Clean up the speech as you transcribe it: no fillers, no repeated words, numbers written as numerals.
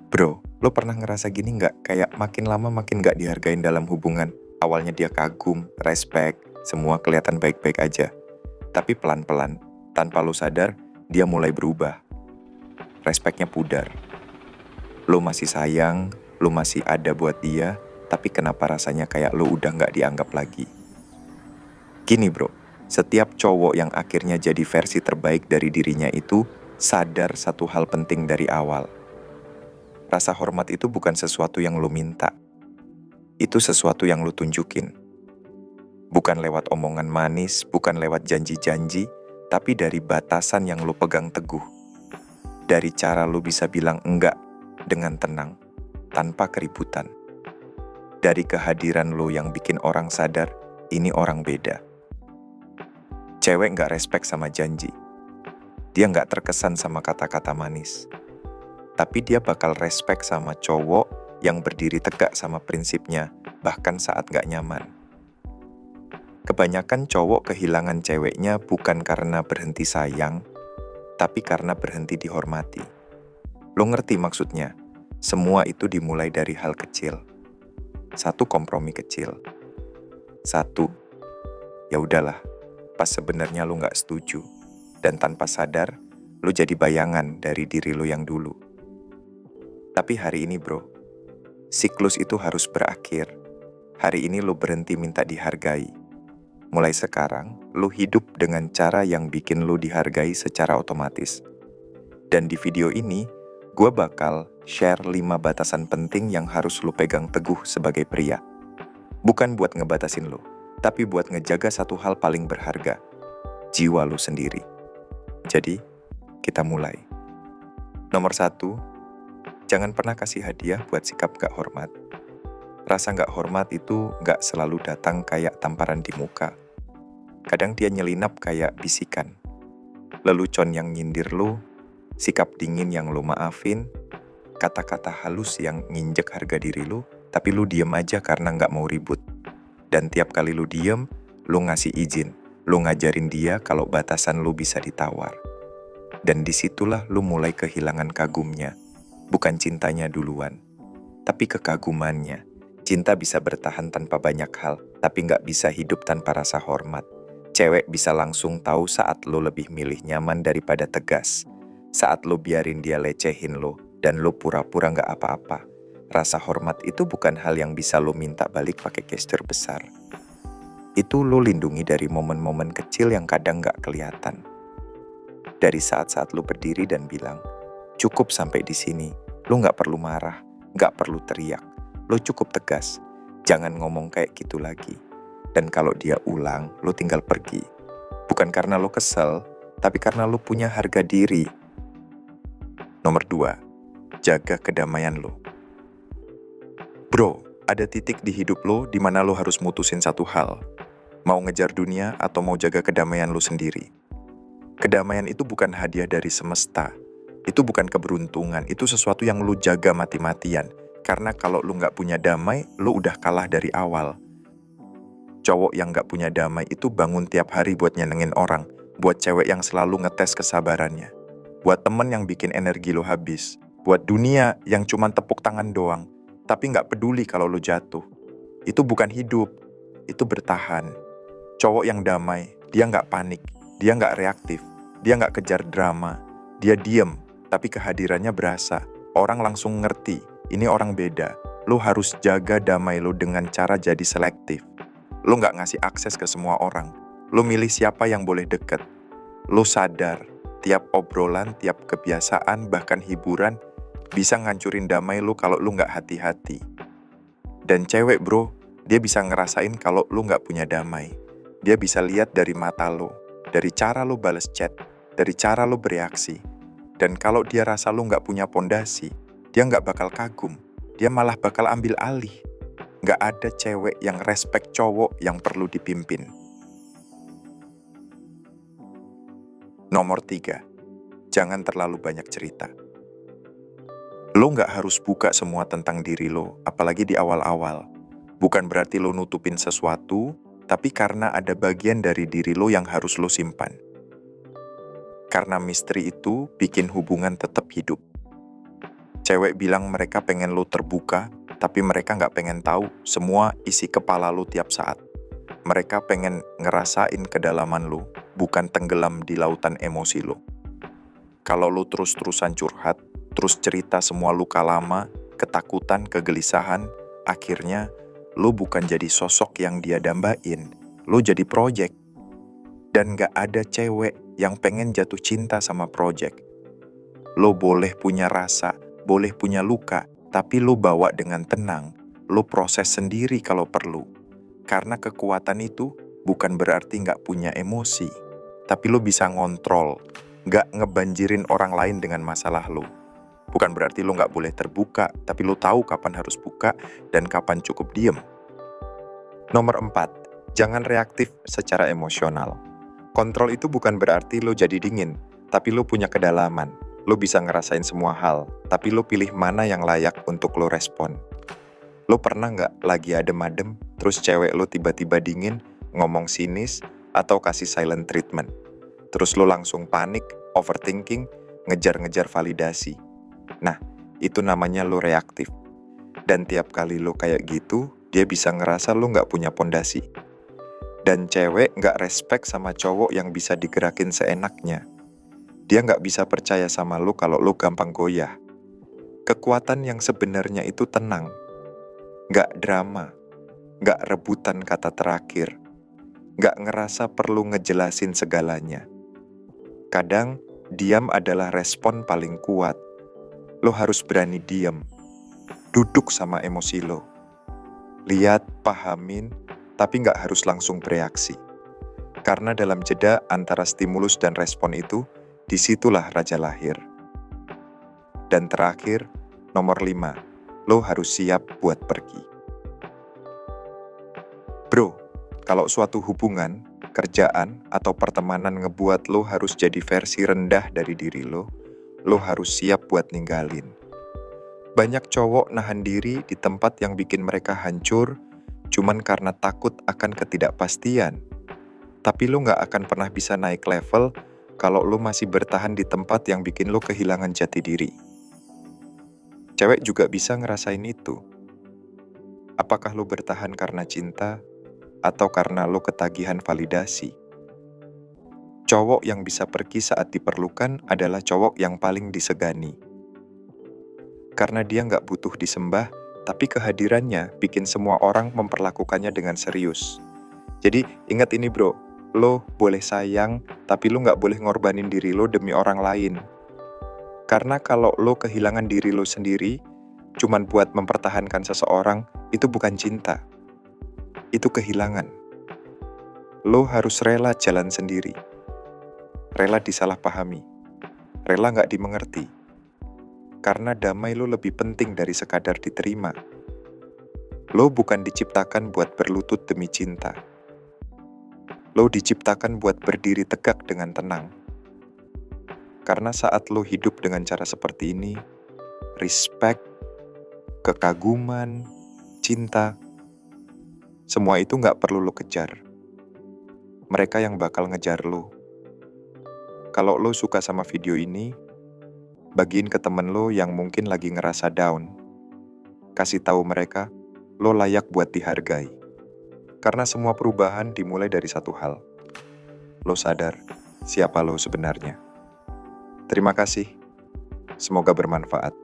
Bro, lo pernah ngerasa gini nggak? Kayak makin lama makin nggak dihargain dalam hubungan. Awalnya dia kagum, respect, semua kelihatan baik-baik aja. Tapi pelan-pelan, tanpa lo sadar, dia mulai berubah. Respectnya pudar. Lo masih sayang, lo masih ada buat dia, tapi kenapa rasanya kayak lo udah nggak dianggap lagi? Gini bro, setiap cowok yang akhirnya jadi versi terbaik dari dirinya itu sadar satu hal penting dari awal. Rasa hormat itu bukan sesuatu yang lo minta. Itu sesuatu yang lu tunjukin. Bukan lewat omongan manis, bukan lewat janji-janji, tapi dari batasan yang lu pegang teguh. Dari cara lu bisa bilang enggak dengan tenang, tanpa keributan. Dari kehadiran lu yang bikin orang sadar, ini orang beda. Cewek nggak respect sama janji. Dia nggak terkesan sama kata-kata manis. Tapi dia bakal respect sama cowok yang berdiri tegak sama prinsipnya, bahkan saat nggak nyaman. Kebanyakan cowok kehilangan ceweknya bukan karena berhenti sayang, tapi karena berhenti dihormati. Lo ngerti maksudnya? Semua itu dimulai dari hal kecil. Satu kompromi kecil. Satu, ya udahlah, pas sebenarnya lo nggak setuju. Dan tanpa sadar, lo jadi bayangan dari diri lo yang dulu. Tapi hari ini bro, siklus itu harus berakhir. Hari ini lo berhenti minta dihargai. Mulai sekarang, lo hidup dengan cara yang bikin lo dihargai secara otomatis. Dan di video ini, gue bakal share 5 batasan penting yang harus lo pegang teguh sebagai pria. Bukan buat ngebatasin lo, tapi buat ngejaga satu hal paling berharga, jiwa lo sendiri. Jadi, kita mulai. Nomor 1, jangan pernah kasih hadiah buat sikap gak hormat. Rasa gak hormat itu gak selalu datang kayak tamparan di muka. Kadang dia nyelinap kayak bisikan. Lelucon yang nyindir lo, sikap dingin yang lo maafin, kata-kata halus yang nginjek harga diri lo, tapi lo diem aja karena gak mau ribut. Dan tiap kali lo diem, lo ngasih izin, lo ngajarin dia kalau batasan lo bisa ditawar. Dan disitulah lo mulai kehilangan kagumnya. Bukan cintanya duluan, tapi kekagumannya. Cinta bisa bertahan tanpa banyak hal, tapi nggak bisa hidup tanpa rasa hormat. Cewek bisa langsung tahu saat lo lebih milih nyaman daripada tegas. Saat lo biarin dia lecehin lo, dan lo pura-pura nggak apa-apa. Rasa hormat itu bukan hal yang bisa lo minta balik pakai gestur besar. Itu lo lindungi dari momen-momen kecil yang kadang nggak kelihatan. Dari saat-saat lo berdiri dan bilang, cukup sampai di sini, lo nggak perlu marah, nggak perlu teriak. Lo cukup tegas, jangan ngomong kayak gitu lagi. Dan kalau dia ulang, lo tinggal pergi. Bukan karena lo kesel, tapi karena lo punya harga diri. Nomor 2, jaga kedamaian lo. Bro, ada titik di hidup lo di mana lo harus mutusin satu hal. Mau ngejar dunia atau mau jaga kedamaian lo sendiri. Kedamaian itu bukan hadiah dari semesta. Itu bukan keberuntungan, itu sesuatu yang lo jaga mati-matian. Karena kalau lu nggak punya damai, lu udah kalah dari awal. Cowok yang nggak punya damai itu bangun tiap hari buat nyenengin orang. Buat cewek yang selalu ngetes kesabarannya. Buat temen yang bikin energi lu habis. Buat dunia yang cuman tepuk tangan doang. Tapi nggak peduli kalau lu jatuh. Itu bukan hidup, itu bertahan. Cowok yang damai, dia nggak panik. Dia nggak reaktif. Dia nggak kejar drama. Dia diem, tapi kehadirannya berasa. Orang langsung ngerti. Ini orang beda, lo harus jaga damai lo dengan cara jadi selektif. Lo gak ngasih akses ke semua orang. Lo milih siapa yang boleh deket. Lo sadar, tiap obrolan, tiap kebiasaan, bahkan hiburan, bisa ngancurin damai lo kalau lo gak hati-hati. Dan cewek bro, dia bisa ngerasain kalau lo gak punya damai. Dia bisa lihat dari mata lo, dari cara lo bales chat, dari cara lo bereaksi. Dan kalau dia rasa lo gak punya pondasi, dia nggak bakal kagum, dia malah bakal ambil alih. Nggak ada cewek yang respect cowok yang perlu dipimpin. Nomor 3, jangan terlalu banyak cerita. Lo nggak harus buka semua tentang diri lo, apalagi di awal-awal. Bukan berarti lo nutupin sesuatu, tapi karena ada bagian dari diri lo yang harus lo simpan. Karena misteri itu bikin hubungan tetap hidup. Cewek bilang mereka pengen lo terbuka, tapi mereka nggak pengen tahu semua isi kepala lo tiap saat. Mereka pengen ngerasain kedalaman lo, bukan tenggelam di lautan emosi lo. Kalau lo terus-terusan curhat, terus cerita semua luka lama, ketakutan, kegelisahan, akhirnya lo bukan jadi sosok yang dia dambain, lo jadi project. Dan gak ada cewek yang pengen jatuh cinta sama project. Lo boleh punya rasa, boleh punya luka, tapi lo bawa dengan tenang. Lo proses sendiri kalau perlu. Karena kekuatan itu bukan berarti gak punya emosi, tapi lo bisa ngontrol, gak ngebanjirin orang lain dengan masalah lo. Bukan berarti lo gak boleh terbuka, tapi lo tahu kapan harus buka dan kapan cukup diem. Nomor 4, jangan reaktif secara emosional. Kontrol itu bukan berarti lo jadi dingin, tapi lo punya kedalaman. Lo bisa ngerasain semua hal, tapi lo pilih mana yang layak untuk lo respon. Lo pernah nggak lagi adem-adem, terus cewek lo tiba-tiba dingin, ngomong sinis, atau kasih silent treatment? Terus lo langsung panik, overthinking, ngejar-ngejar validasi. Nah, itu namanya lo reaktif. Dan tiap kali lo kayak gitu, dia bisa ngerasa lo nggak punya pondasi. Dan cewek nggak respect sama cowok yang bisa digerakin seenaknya. Dia nggak bisa percaya sama lo kalau lo gampang goyah. Kekuatan yang sebenarnya itu tenang. Nggak drama. Nggak rebutan kata terakhir. Nggak ngerasa perlu ngejelasin segalanya. Kadang, diam adalah respon paling kuat. Lo harus berani diam. Duduk sama emosi lo. Lihat, pahamin, tapi nggak harus langsung bereaksi. Karena dalam jeda antara stimulus dan respon itu, disitulah raja lahir. Dan terakhir, nomor 5, lo harus siap buat pergi. Bro, kalau suatu hubungan, kerjaan, atau pertemanan ngebuat lo harus jadi versi rendah dari diri lo harus siap buat ninggalin. Banyak cowok nahan diri di tempat yang bikin mereka hancur, cuman karena takut akan ketidakpastian. Tapi lo gak akan pernah bisa naik level kalau lo masih bertahan di tempat yang bikin lo kehilangan jati diri. Cewek juga bisa ngerasain itu. Apakah lo bertahan karena cinta, atau karena lo ketagihan validasi? Cowok yang bisa pergi saat diperlukan adalah cowok yang paling disegani. Karena dia gak butuh disembah, tapi kehadirannya bikin semua orang memperlakukannya dengan serius. Jadi ingat ini bro, lo boleh sayang, tapi lo gak boleh ngorbanin diri lo demi orang lain. Karena kalau lo kehilangan diri lo sendiri, cuman buat mempertahankan seseorang, itu bukan cinta. Itu kehilangan. Lo harus rela jalan sendiri. Rela disalahpahami. Rela gak dimengerti. Karena damai lo lebih penting dari sekadar diterima. Lo bukan diciptakan buat berlutut demi cinta. Lo diciptakan buat berdiri tegak dengan tenang. Karena saat lo hidup dengan cara seperti ini, respect, kekaguman, cinta, semua itu gak perlu lo kejar. Mereka yang bakal ngejar lo. Kalau lo suka sama video ini, bagiin ke temen lo yang mungkin lagi ngerasa down. Kasih tahu mereka, lo layak buat dihargai. Karena semua perubahan dimulai dari satu hal. Lo sadar siapa lo sebenarnya. Terima kasih. Semoga bermanfaat.